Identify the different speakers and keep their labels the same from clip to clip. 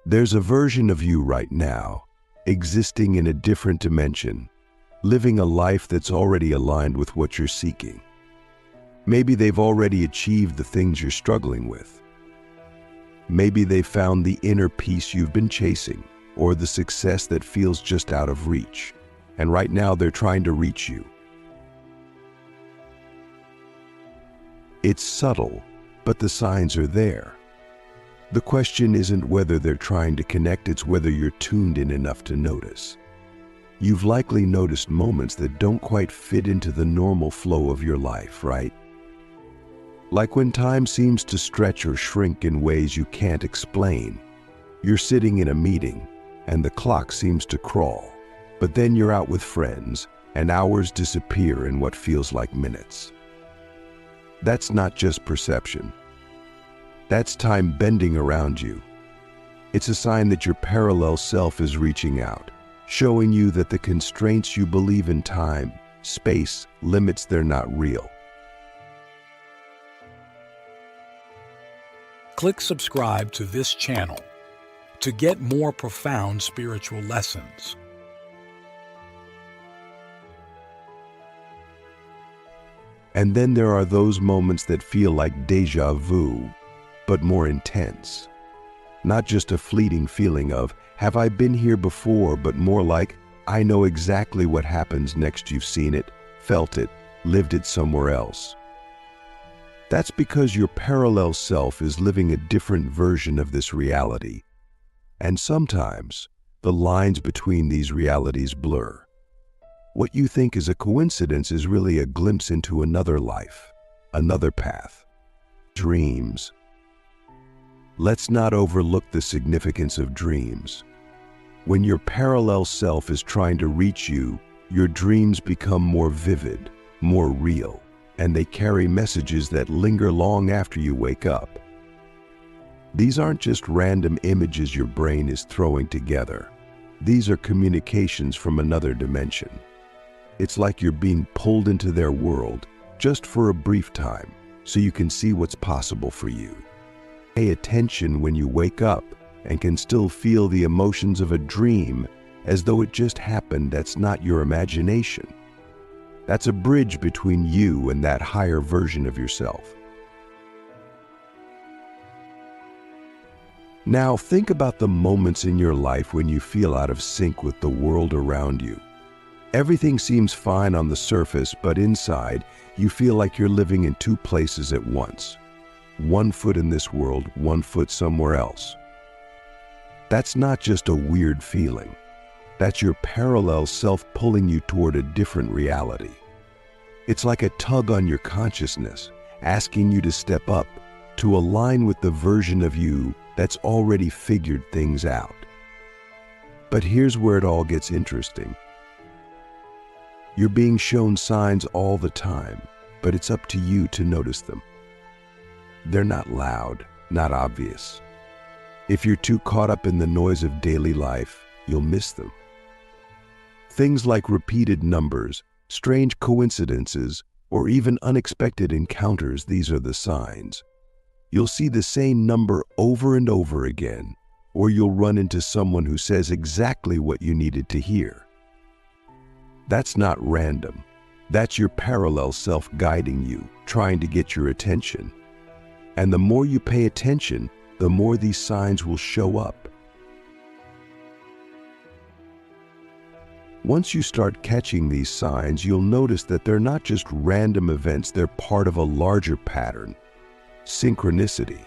Speaker 1: There's a version of you right now, existing in a different dimension, living a life that's already aligned with what you're seeking. Maybe they've already achieved the things you're struggling with. Maybe they've found the inner peace you've been chasing, or the success that feels just out of reach. And right now they're trying to reach you. It's subtle, but the signs are there. The question isn't whether they're trying to connect, it's whether you're tuned in enough to notice. You've likely noticed moments that don't quite fit into the normal flow of your life, right? Like when time seems to stretch or shrink in ways you can't explain. You're sitting in a meeting, and the clock seems to crawl. But then you're out with friends, and hours disappear in what feels like minutes. That's not just perception. That's time bending around you. It's a sign that your parallel self is reaching out, showing you that the constraints you believe in time, space, limits, they're not real.
Speaker 2: Click subscribe to this channel to get more profound spiritual lessons.
Speaker 1: And then there are those moments that feel like déjà vu, but more intense. Not just a fleeting feeling of, have I been here before, but more like, I know exactly what happens next. You've seen it, felt it, lived it somewhere else. That's because your parallel self is living a different version of this reality. And sometimes, the lines between these realities blur. What you think is a coincidence is really a glimpse into another life, another path. Dreams. Let's not overlook the significance of dreams. When your parallel self is trying to reach you, your dreams become more vivid, more real, and they carry messages that linger long after you wake up. These aren't just random images your brain is throwing together. These are communications from another dimension. It's like you're being pulled into their world just for a brief time, so you can see what's possible for you. Pay attention when you wake up and can still feel the emotions of a dream as though it just happened. That's not your imagination. That's a bridge between you and that higher version of yourself. Now think about the moments in your life when you feel out of sync with the world around you. Everything seems fine on the surface, but inside, you feel like you're living in two places at once. One foot in this world, one foot somewhere else. That's not just a weird feeling. That's your parallel self pulling you toward a different reality. It's like a tug on your consciousness, asking you to step up, to align with the version of you that's already figured things out. But here's where it all gets interesting. You're being shown signs all the time, but it's up to you to notice them. They're not loud, not obvious. If you're too caught up in the noise of daily life, you'll miss them. Things like repeated numbers, strange coincidences, or even unexpected encounters, these are the signs. You'll see the same number over and over again, or you'll run into someone who says exactly what you needed to hear. That's not random. That's your parallel self guiding you, trying to get your attention. And the more you pay attention, the more these signs will show up. Once you start catching these signs, you'll notice that they're not just random events, they're part of a larger pattern. Synchronicity.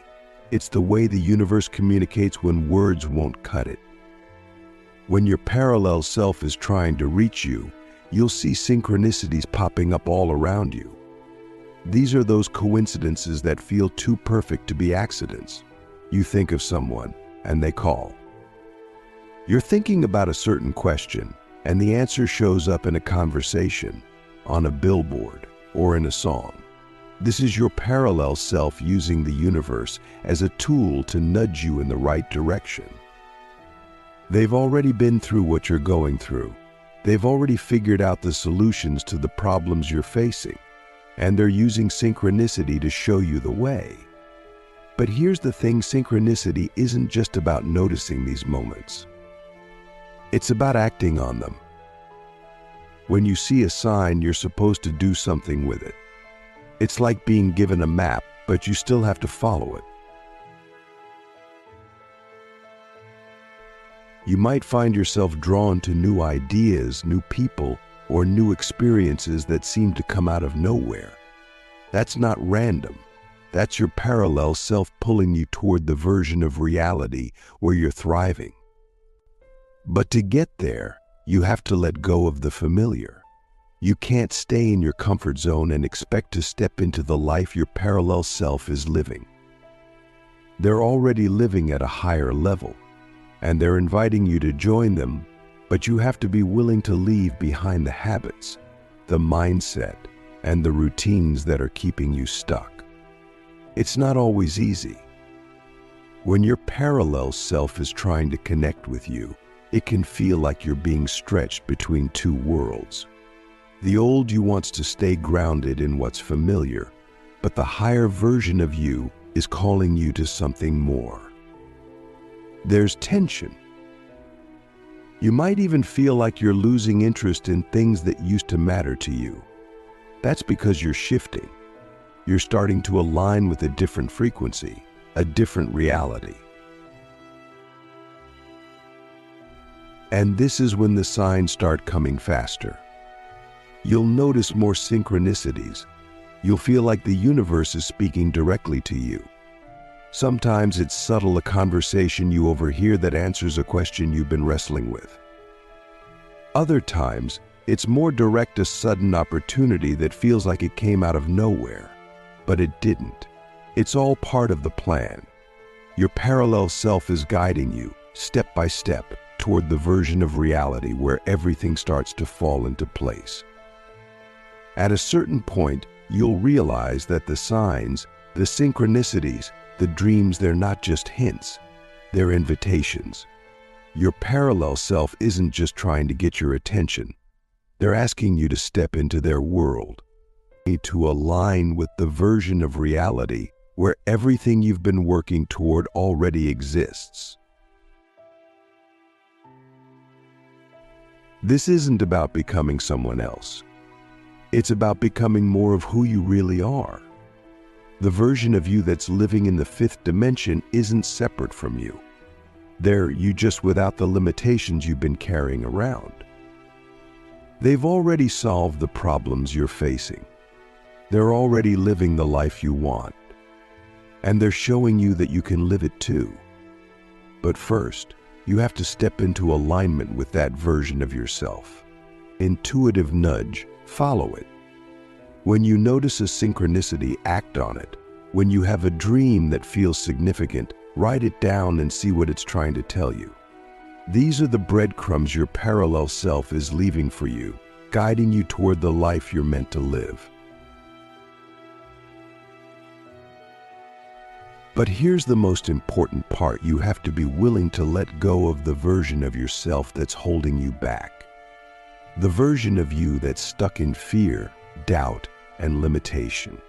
Speaker 1: It's the way the universe communicates when words won't cut it. When your parallel self is trying to reach you, you'll see synchronicities popping up all around you. These are those coincidences that feel too perfect to be accidents. You think of someone, and they call. You're thinking about a certain question, and the answer shows up in a conversation, on a billboard, or in a song. This is your parallel self using the universe as a tool to nudge you in the right direction. They've already been through what you're going through. They've already figured out the solutions to the problems you're facing, and they're using synchronicity to show you the way. But here's the thing, synchronicity isn't just about noticing these moments. It's about acting on them. When you see a sign, you're supposed to do something with it. It's like being given a map, but you still have to follow it. You might find yourself drawn to new ideas, new people, or new experiences that seem to come out of nowhere. That's not random. That's your parallel self pulling you toward the version of reality where you're thriving. But to get there, you have to let go of the familiar. You can't stay in your comfort zone and expect to step into the life your parallel self is living. They're already living at a higher level, and they're inviting you to join them, but you have to be willing to leave behind the habits, the mindset, and the routines that are keeping you stuck. It's not always easy. When your parallel self is trying to connect with you, it can feel like you're being stretched between two worlds. The old you wants to stay grounded in what's familiar, but the higher version of you is calling you to something more. There's tension. You might even feel like you're losing interest in things that used to matter to you. That's because you're shifting. You're starting to align with a different frequency, a different reality. And this is when the signs start coming faster. You'll notice more synchronicities. You'll feel like the universe is speaking directly to you. Sometimes it's subtle, a conversation you overhear that answers a question you've been wrestling with. Other times, it's more direct, a sudden opportunity that feels like it came out of nowhere. But it didn't. It's all part of the plan. Your parallel self is guiding you, step by step, toward the version of reality where everything starts to fall into place. At a certain point, you'll realize that the signs, the synchronicities, the dreams, they're not just hints, they're invitations. Your parallel self isn't just trying to get your attention. They're asking you to step into their world, to align with the version of reality where everything you've been working toward already exists. This isn't about becoming someone else. It's about becoming more of who you really are. The version of you that's living in the fifth dimension isn't separate from you. They're you, just without the limitations you've been carrying around. They've already solved the problems you're facing. They're already living the life you want. And they're showing you that you can live it too. But first, you have to step into alignment with that version of yourself. Intuitive nudge, follow it. When you notice a synchronicity, act on it. When you have a dream that feels significant, write it down and see what it's trying to tell you. These are the breadcrumbs your parallel self is leaving for you, guiding you toward the life you're meant to live. But here's the most important part. You have to be willing to let go of the version of yourself that's holding you back. The version of you that's stuck in fear, doubt, and limitation.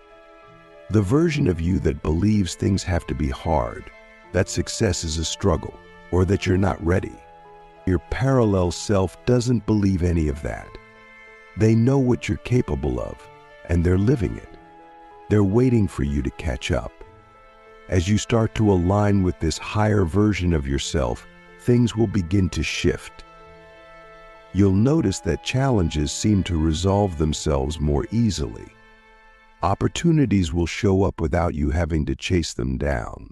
Speaker 1: The version of you that believes things have to be hard, that success is a struggle, or that you're not ready. Your parallel self doesn't believe any of that. They know what you're capable of, and they're living it. They're waiting for you to catch up. As you start to align with this higher version of yourself, things will begin to shift. You'll notice that challenges seem to resolve themselves more easily. Opportunities will show up without you having to chase them down.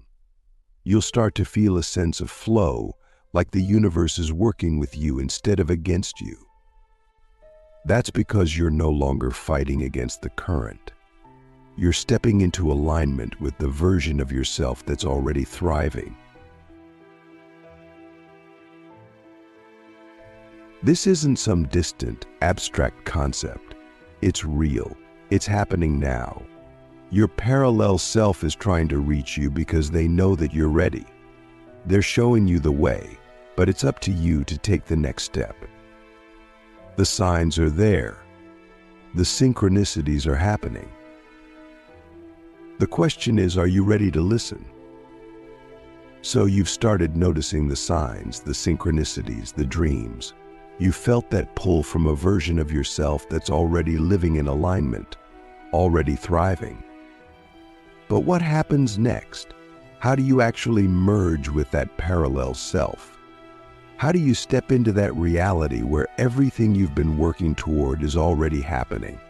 Speaker 1: You'll start to feel a sense of flow, like the universe is working with you instead of against you. That's because you're no longer fighting against the current. You're stepping into alignment with the version of yourself that's already thriving. This isn't some distant, abstract concept. It's real. It's happening now. Your parallel self is trying to reach you because they know that you're ready. They're showing you the way, but it's up to you to take the next step. The signs are there. The synchronicities are happening. The question is, are you ready to listen? So you've started noticing the signs, the synchronicities, the dreams. You felt that pull from a version of yourself that's already living in alignment, already thriving. But what happens next? How do you actually merge with that parallel self? How do you step into that reality where everything you've been working toward is already happening?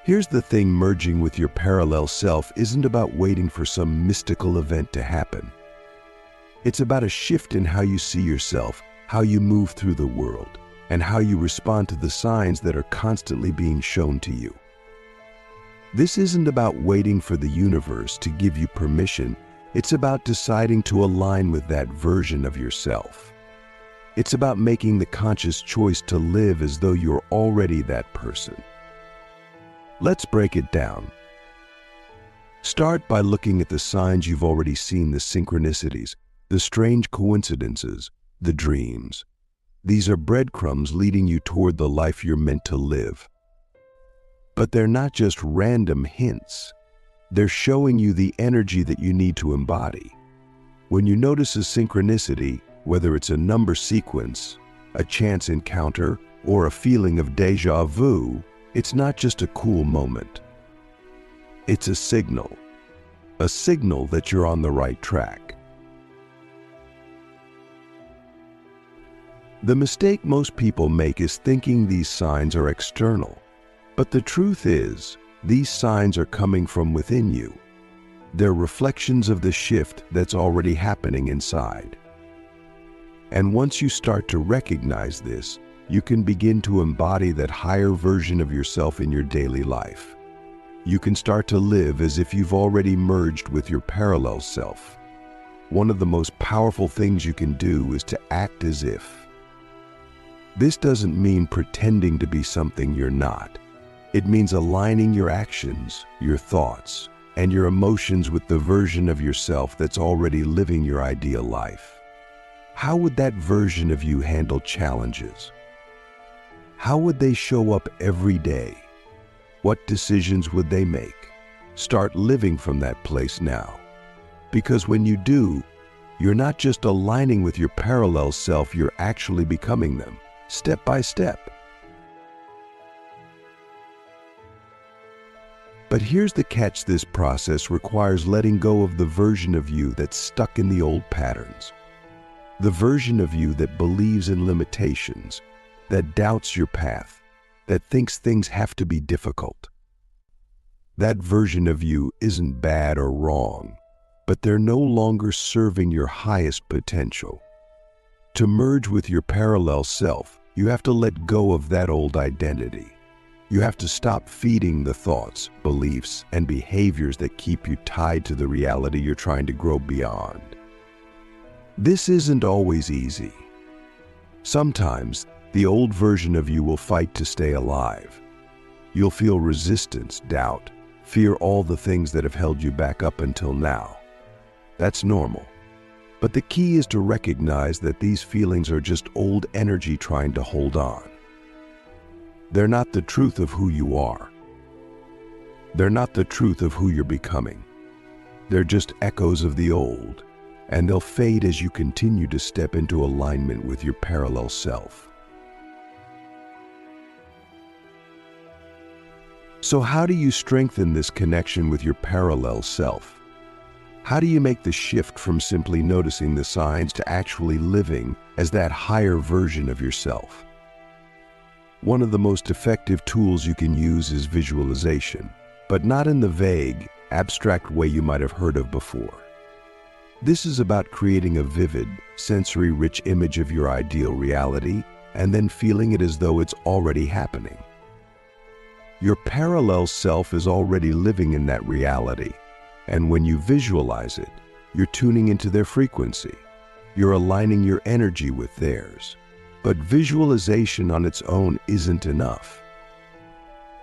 Speaker 1: Here's the thing: merging with your parallel self isn't about waiting for some mystical event to happen. It's about a shift in how you see yourself, how you move through the world, and how you respond to the signs that are constantly being shown to you. This isn't about waiting for the universe to give you permission. It's about deciding to align with that version of yourself. It's about making the conscious choice to live as though you're already that person. Let's break it down. Start by looking at the signs you've already seen, the synchronicities, the strange coincidences, the dreams. These are breadcrumbs leading you toward the life you're meant to live. But they're not just random hints. They're showing you the energy that you need to embody. When you notice a synchronicity, whether it's a number sequence, a chance encounter, or a feeling of déjà vu, it's not just a cool moment. It's a signal that you're on the right track. The mistake most people make is thinking these signs are external. But the truth is, these signs are coming from within you. They're reflections of the shift that's already happening inside. And once you start to recognize this, you can begin to embody that higher version of yourself in your daily life. You can start to live as if you've already merged with your parallel self. One of the most powerful things you can do is to act as if. This doesn't mean pretending to be something you're not. It means aligning your actions, your thoughts, and your emotions with the version of yourself that's already living your ideal life. How would that version of you handle challenges? How would they show up every day? What decisions would they make? Start living from that place now. Because when you do, you're not just aligning with your parallel self, you're actually becoming them, step by step. But here's the catch: this process requires letting go of the version of you that's stuck in the old patterns. The version of you that believes in limitations, that doubts your path, that thinks things have to be difficult. That version of you isn't bad or wrong, but they're no longer serving your highest potential. To merge with your parallel self, you have to let go of that old identity. You have to stop feeding the thoughts, beliefs, and behaviors that keep you tied to the reality you're trying to grow beyond. This isn't always easy. Sometimes, the old version of you will fight to stay alive. You'll feel resistance, doubt, fear, all the things that have held you back up until now. That's normal. But the key is to recognize that these feelings are just old energy trying to hold on. They're not the truth of who you are. They're not the truth of who you're becoming. They're just echoes of the old, and they'll fade as you continue to step into alignment with your parallel self. So how do you strengthen this connection with your parallel self? How do you make the shift from simply noticing the signs to actually living as that higher version of yourself? One of the most effective tools you can use is visualization, but not in the vague, abstract way you might have heard of before. This is about creating a vivid, sensory-rich image of your ideal reality and then feeling it as though it's already happening. Your parallel self is already living in that reality, and when you visualize it, you're tuning into their frequency. You're aligning your energy with theirs. But visualization on its own isn't enough.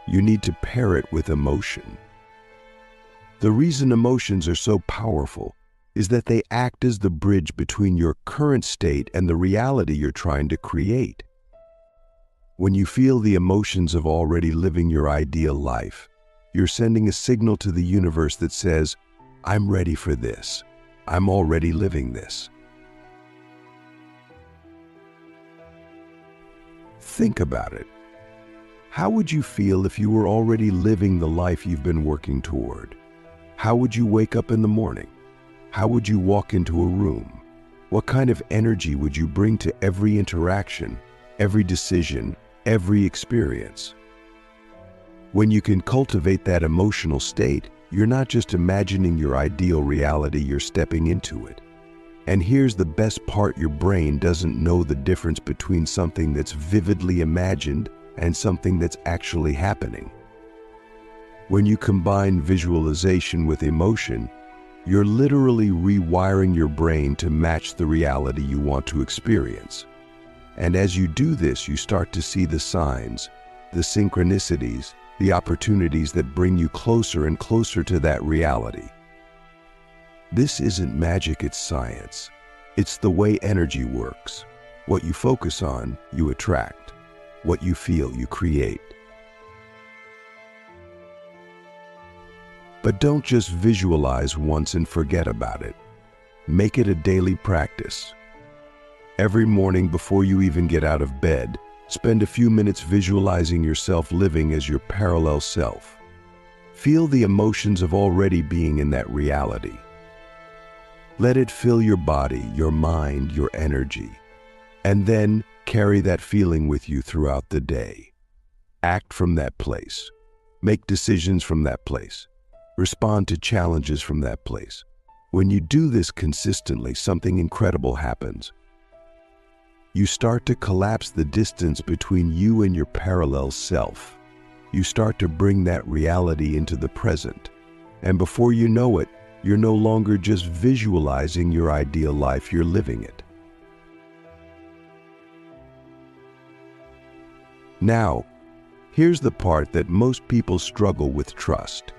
Speaker 1: You need to pair it with emotion. The reason emotions are so powerful is that they act as the bridge between your current state and the reality you're trying to create. When you feel the emotions of already living your ideal life, You're sending a signal to the universe that says, I'm ready for this. I'm already living this. Think about it. How would you feel if you were already living the life you've been working toward? How would you wake up in the morning? How would you walk into a room? What kind of energy would you bring to every interaction, every decision, every experience? When you can cultivate that emotional state, you're not just imagining your ideal reality, you're stepping into it. And here's the best part: your brain doesn't know the difference between something that's vividly imagined and something that's actually happening. When you combine visualization with emotion, you're literally rewiring your brain to match the reality you want to experience. And as you do this, you start to see the signs, the synchronicities, the opportunities that bring you closer and closer to that reality. This isn't magic, it's science. It's the way energy works. What you focus on, you attract. What you feel, you create. But don't just visualize once and forget about it. Make it a daily practice. Every morning before you even get out of bed, spend a few minutes visualizing yourself living as your parallel self. Feel the emotions of already being in that reality. Let it fill your body, your mind, your energy. And then carry that feeling with you throughout the day. Act from that place. Make decisions from that place. Respond to challenges from that place. When you do this consistently, something incredible happens. You start to collapse the distance between you and your parallel self. You start to bring that reality into the present. And before you know it, you're no longer just visualizing your ideal life, you're living it. Now, here's the part that most people struggle with: trust.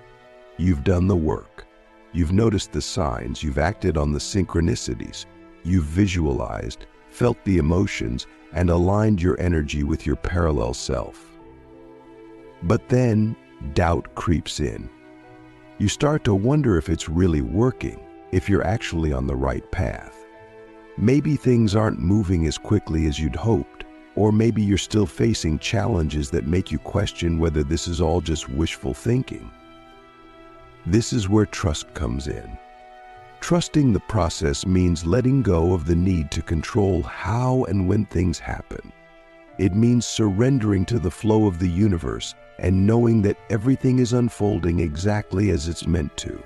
Speaker 1: You've done the work. You've noticed the signs. You've acted on the synchronicities. You've visualized, felt the emotions, and aligned your energy with your parallel self. But then doubt creeps in. You start to wonder if it's really working, if you're actually on the right path. Maybe things aren't moving as quickly as you'd hoped, or maybe you're still facing challenges that make you question whether this is all just wishful thinking. This is where trust comes in. Trusting the process means letting go of the need to control how and when things happen. It means surrendering to the flow of the universe and knowing that everything is unfolding exactly as it's meant to.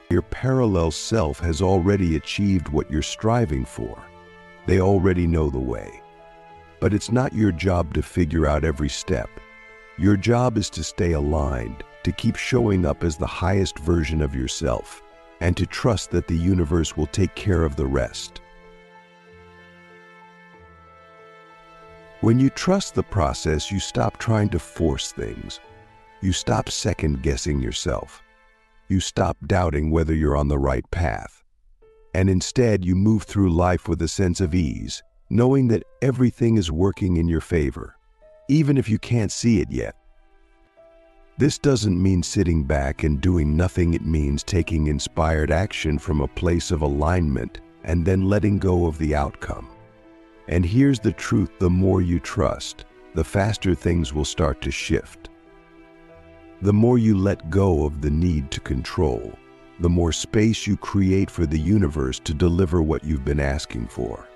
Speaker 1: Your parallel self has already achieved what you're striving for. They already know the way. But it's not your job to figure out every step. Your job is to stay aligned, to keep showing up as the highest version of yourself, and to trust that the universe will take care of the rest. When you trust the process, you stop trying to force things. You stop second-guessing yourself. You stop doubting whether you're on the right path. And instead, you move through life with a sense of ease, knowing that everything is working in your favor, even if you can't see it yet. This doesn't mean sitting back and doing nothing. It means taking inspired action from a place of alignment and then letting go of the outcome. And here's the truth: the more you trust, the faster things will start to shift. The more you let go of the need to control, the more space you create for the universe to deliver what you've been asking for.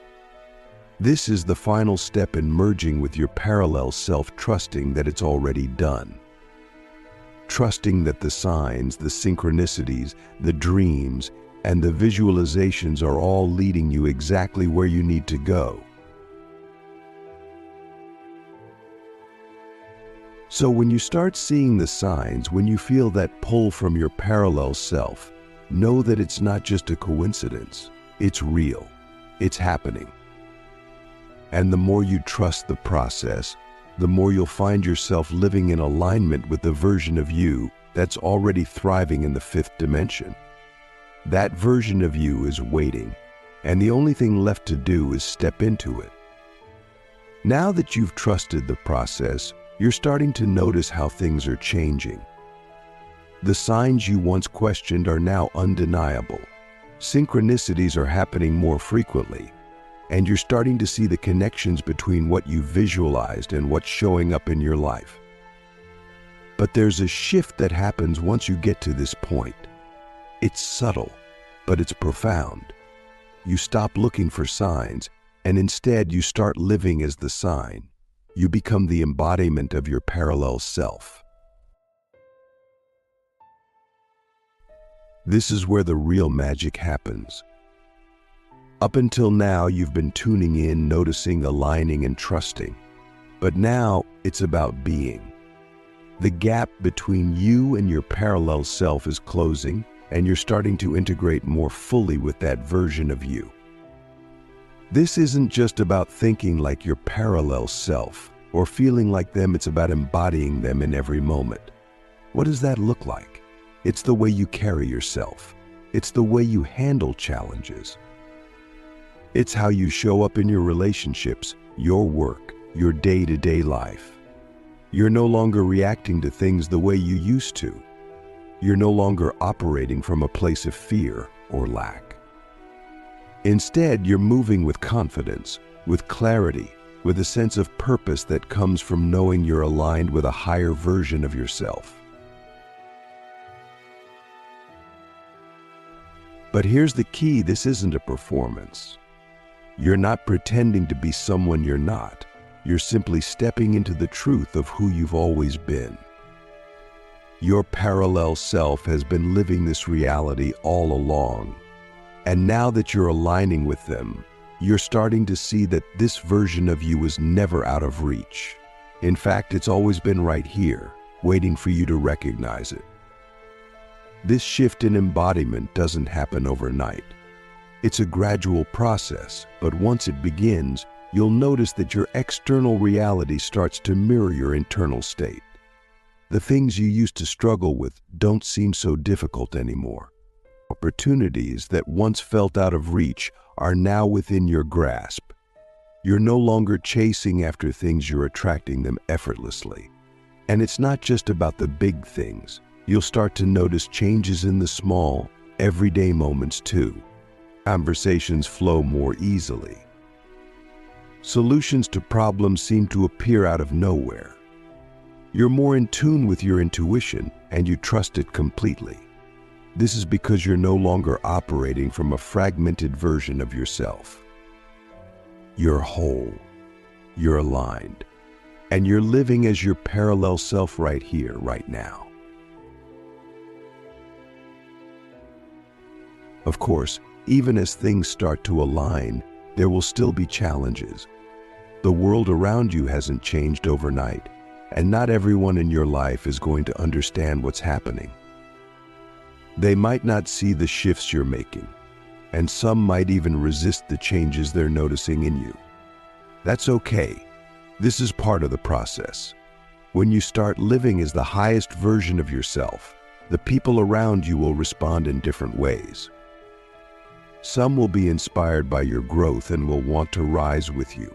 Speaker 1: This is the final step in merging with your parallel self, trusting that it's already done. Trusting that the signs, the synchronicities, the dreams, and the visualizations are all leading you exactly where you need to go. So when you start seeing the signs, when you feel that pull from your parallel self, know that it's not just a coincidence. It's real. It's happening. And the more you trust the process, the more you'll find yourself living in alignment with the version of you that's already thriving in the fifth dimension. That version of you is waiting, and the only thing left to do is step into it. Now that you've trusted the process, you're starting to notice how things are changing. The signs you once questioned are now undeniable. Synchronicities are happening more frequently, and you're starting to see the connections between what you visualized and what's showing up in your life. But there's a shift that happens once you get to this point. It's subtle, but it's profound. You stop looking for signs, and instead you start living as the sign. You become the embodiment of your parallel self. This is where the real magic happens. Up until now, you've been tuning in, noticing, aligning, and trusting. But now, it's about being. The gap between you and your parallel self is closing, and you're starting to integrate more fully with that version of you. This isn't just about thinking like your parallel self or feeling like them, it's about embodying them in every moment. What does that look like? It's the way you carry yourself. It's the way you handle challenges. It's how you show up in your relationships, your work, your day-to-day life. You're no longer reacting to things the way you used to. You're no longer operating from a place of fear or lack. Instead, you're moving with confidence, with clarity, with a sense of purpose that comes from knowing you're aligned with a higher version of yourself. But here's the key, this isn't a performance. You're not pretending to be someone you're not. You're simply stepping into the truth of who you've always been. Your parallel self has been living this reality all along. And now that you're aligning with them, you're starting to see that this version of you is never out of reach. In fact, it's always been right here, waiting for you to recognize it. This shift in embodiment doesn't happen overnight. It's a gradual process, but once it begins, you'll notice that your external reality starts to mirror your internal state. The things you used to struggle with don't seem so difficult anymore. Opportunities that once felt out of reach are now within your grasp. You're no longer chasing after things, you're attracting them effortlessly. And it's not just about the big things. You'll start to notice changes in the small, everyday moments too. Conversations flow more easily. Solutions to problems seem to appear out of nowhere. You're more in tune with your intuition, and you trust it completely. This is because you're no longer operating from a fragmented version of yourself. You're whole, you're aligned, and you're living as your parallel self right here, right now. Of course, even as things start to align, there will still be challenges. The world around you hasn't changed overnight, and not everyone in your life is going to understand what's happening. They might not see the shifts you're making, and some might even resist the changes they're noticing in you. That's okay. This is part of the process. When you start living as the highest version of yourself, the people around you will respond in different ways. Some will be inspired by your growth and will want to rise with you.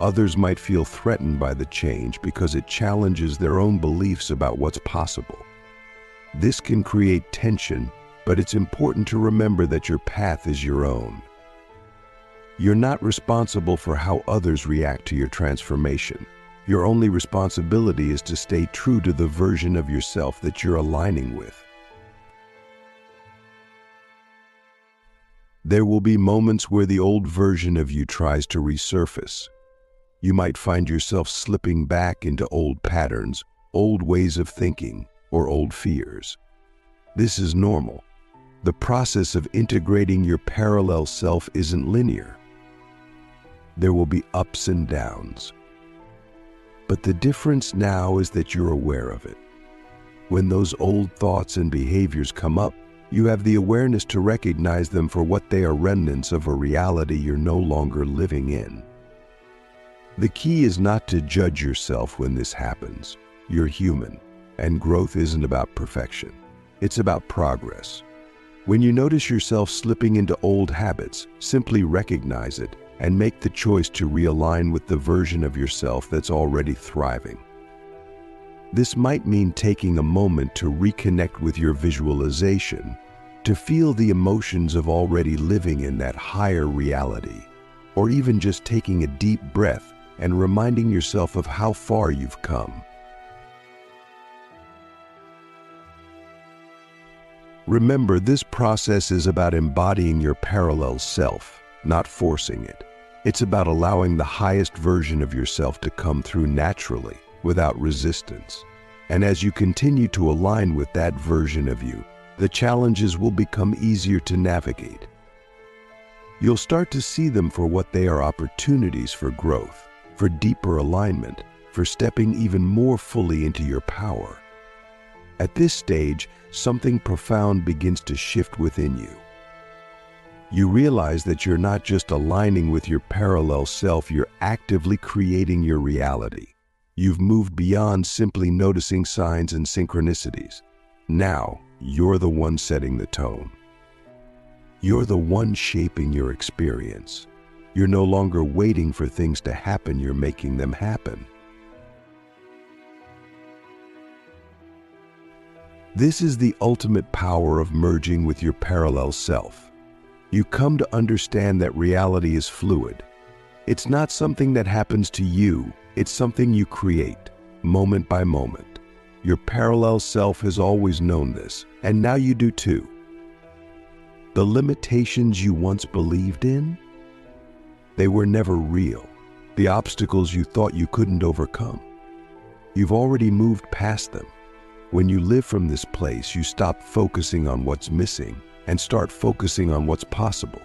Speaker 1: Others might feel threatened by the change because it challenges their own beliefs about what's possible. This can create tension, but it's important to remember that your path is your own. You're not responsible for how others react to your transformation. Your only responsibility is to stay true to the version of yourself that you're aligning with. There will be moments where the old version of you tries to resurface. You might find yourself slipping back into old patterns, old ways of thinking, or old fears. This is normal. The process of integrating your parallel self isn't linear. There will be ups and downs. But the difference now is that you're aware of it. When those old thoughts and behaviors come up, you have the awareness to recognize them for what they are, remnants of a reality you're no longer living in. The key is not to judge yourself when this happens. You're human, and growth isn't about perfection. It's about progress. When you notice yourself slipping into old habits, simply recognize it and make the choice to realign with the version of yourself that's already thriving. This might mean taking a moment to reconnect with your visualization, to feel the emotions of already living in that higher reality, or even just taking a deep breath and reminding yourself of how far you've come. Remember, this process is about embodying your parallel self, not forcing it. It's about allowing the highest version of yourself to come through naturally, without resistance. And as you continue to align with that version of you, the challenges will become easier to navigate. You'll start to see them for what they are: opportunities for growth, for deeper alignment, for stepping even more fully into your power. At this stage, something profound begins to shift within you. You realize that you're not just aligning with your parallel self, you're actively creating your reality. You've moved beyond simply noticing signs and synchronicities. Now, you're the one setting the tone. You're the one shaping your experience. You're no longer waiting for things to happen, you're making them happen. This is the ultimate power of merging with your parallel self. You come to understand that reality is fluid. It's not something that happens to you, it's something you create, moment by moment. Your parallel self has always known this, and now you do too. The limitations you once believed in, they were never real. The obstacles you thought you couldn't overcome, you've already moved past them. When you live from this place, you stop focusing on what's missing and start focusing on what's possible.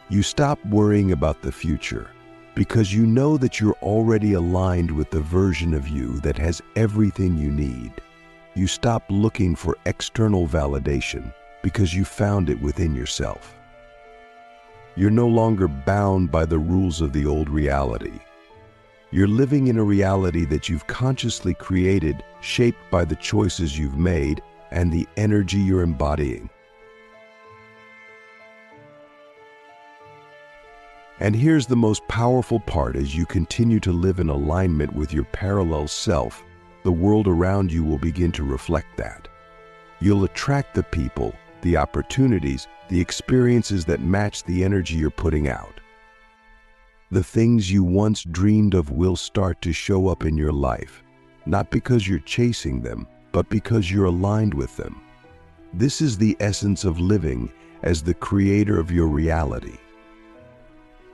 Speaker 1: You stop worrying about the future because you know that you're already aligned with the version of you that has everything you need. You stop looking for external validation because you found it within yourself. You're no longer bound by the rules of the old reality. You're living in a reality that you've consciously created, shaped by the choices you've made and the energy you're embodying. And here's the most powerful part: as you continue to live in alignment with your parallel self, the world around you will begin to reflect that. You'll attract the people, the opportunities, the experiences that match the energy you're putting out. The things you once dreamed of will start to show up in your life, not because you're chasing them, but because you're aligned with them. This is the essence of living as the creator of your reality.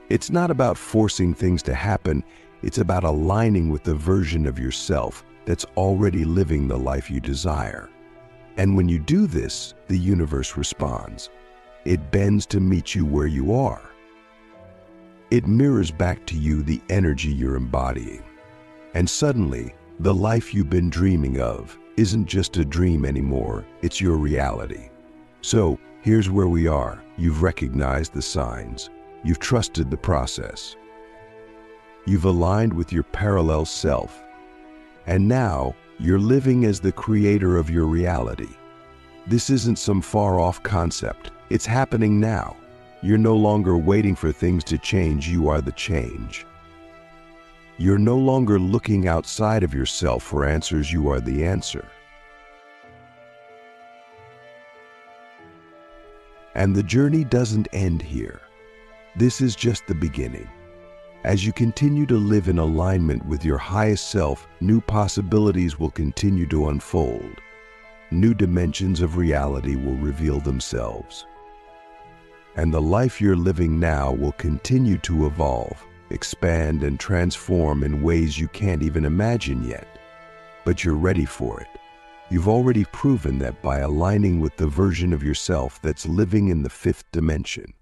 Speaker 1: It's not about forcing things to happen, it's about aligning with the version of yourself that's already living the life you desire. And when you do this, the universe responds. It bends to meet you where you are. It mirrors back to you the energy you're embodying. And suddenly, the life you've been dreaming of isn't just a dream anymore, it's your reality. So, here's where we are. You've recognized the signs. You've trusted the process. You've aligned with your parallel self. And now, you're living as the creator of your reality. This isn't some far-off concept. It's happening now. You're no longer waiting for things to change, you are the change. You're no longer looking outside of yourself for answers, you are the answer. And the journey doesn't end here. This is just the beginning. As you continue to live in alignment with your highest self, new possibilities will continue to unfold. New dimensions of reality will reveal themselves. And the life you're living now will continue to evolve, expand, and transform in ways you can't even imagine yet. But you're ready for it. You've already proven that by aligning with the version of yourself that's living in the fifth dimension.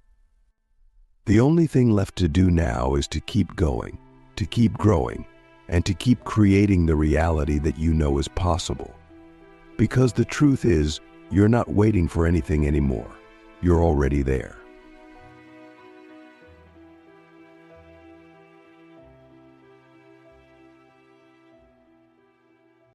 Speaker 1: The only thing left to do now is to keep going, to keep growing, and to keep creating the reality that you know is possible. Because the truth is, you're not waiting for anything anymore. You're already there.